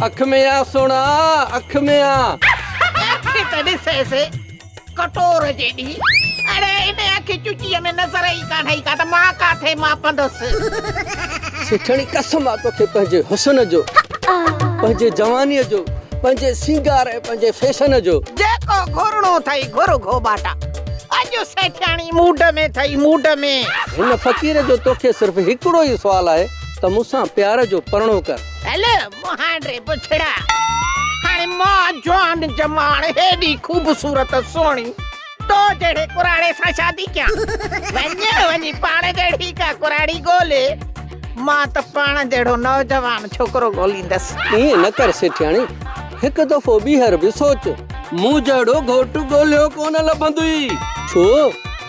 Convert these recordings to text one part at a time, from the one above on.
अख में आ सोना, अख में आ। अखि त ॾिसे से कटोर जेॾी। अरे इन अखि चुचीअ में नज़र ई कान्हे का त मां काथे मापंदुसि। सेठणी कसम आ तोखे पंहिंजे हुस्न जो, पंहिंजे जवानीअ जो, पंहिंजे सिंगार ऐं पंहिंजे फैशन जो। जेको घुरणो अथई घुर घोबाटा। अॼु सेठियाणी मूड में अथई, मूड में। हिन फ़क़ीर जो तोखे सिर्फ़ हिकिड़ो ई सुवाल आहे त मूंसां प्यार जो परणो कर। हल मुहांडे पुछड़ा। हाणे मां जवान जमाण हेॾी ख़ूबसूरत सोणी तो जहिड़े कुराड़े सां शादी कयां। वञी पाण जहिड़ी का कुराड़ी ॻोल्हे। मां त पाण जहिड़ो नौजवान छोकिरो ॻोल्हींदसि। ईअं न कर सेठियाणी, हिकु दफ़ो ॿीहर बि सोच। मूं जहिड़ो घोटु ॻोल्हियो कोन लभंदुई, छो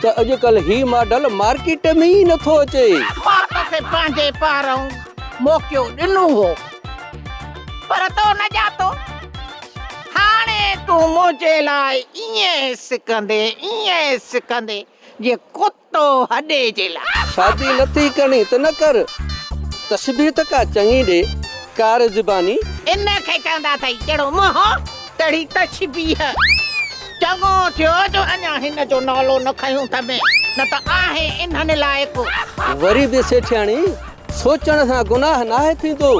त अॼुकल्ह ही मॉडल मार्केट में ई नथो अचे। मां तोखे पंहिंजे पारां मौक़ो ॾिनो हो पर तो न ॼातो। हाणे तूं मुंहिंजे लाइ ईअं सिकंदे जीअं कुतो हॾे जे लाइ। शादी नथी करणी त न कर, तस्बीर का चङी ॾे, कार ज़ुबानी। इन खे चवंदा अथई जहिड़ो मोह तहिड़ी तशबीह। चङो थियो जो अञा हिन जो नालो न खयूं तमें, न त आहे इन्हनि लाइक़ु। वरी बि सेठियाणी, सोचण सां गुनाह नाहे थींदो।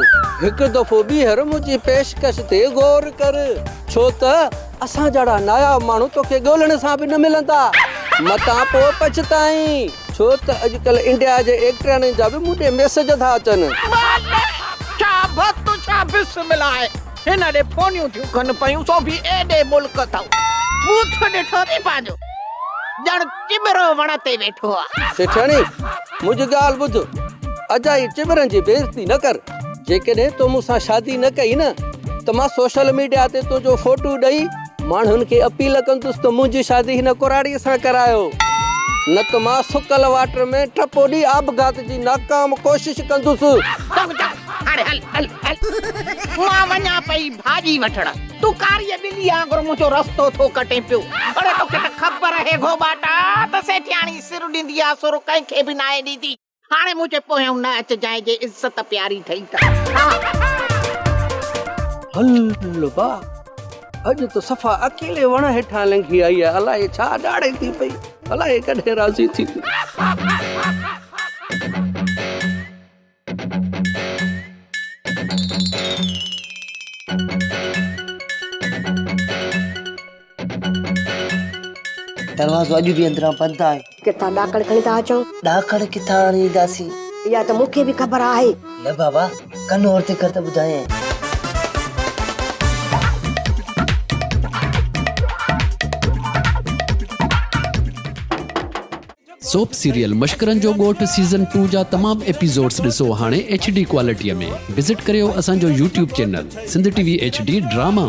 हिकु दफ़ो ॿीहर मुंहिंजी पेशकश ते गौर कर, छो त असां जहिड़ा नायाब माण्हू तोखे ॻोल्हण सां बि न मिलंदा। मतां पोइ पछताई, छो त अॼुकल्ह इंडिया जे एक्टरनि जा बि मूं ॾे मैसेज था अचनि। छा भतु छा बिस्मिल्लाह। हिन ॾे फोनियूं थियूं कनि पयूं, सो बि एॾे मुल्क अथव। बूथ ॾिठो थी पंहिंजो, ॼण चिॿरो वण ते वेठो आहे। सेठियाणी मुंहिंजी ॻाल्हि ॿुध, अजाई चिॿरनि जी बेइज़ती न कर। जेकॾहिं तो मूंसां शादी न कई न त मां सोशल मीडिया ते तुंहिंजो फोटो ॾेई माण्हुनि खे अपील कंदुसि त मुंहिंजी शादी हिन कुराड़ीअ सां करायो, न त मां सुकल वाटर में टपो ॾी आपघात जी नाकाम कोशिश कंदुसि। हाणे हल मां वञा पई भाॼी वठण। तूं कारी ॿिली वांगुरु मुंहिंजो रस्तो थो कटे पियो। अरे तोखे त ख़बर आहे घोबाटा त सेठियाणी सिर ॾींदी आहे, सुर कंहिंखे बि न आहे ॾींदी। हाणे मुंहिंजे पोयां न अचिजांइ जे इज़त प्यारी ठही त। हल बा, अॼु त सफ़ा अकेले वण हेठां लंघी आई आहे। अलाए छा ॾाड़े थी पई, अलाए कॾहिं राज़ी थी। दरवाज़ो अॼु बि अंदरां बंदि आहे। किथां ॾाकड़ खणी था अचो? ॾाकड़ किथां आणींदासीं? इहा त मूंखे बि ख़बर आहे। न बाबा, कन औरते कर त ॿुधाए। सोप सीरियल मश्करनि जो ॻोठ सीज़न 2 जा तमाम एपिसोड्स ॾिसो हाणे HD क्वालिटीअ में। विज़िट करियो असांजो YouTube channel Sindh TV HD drama.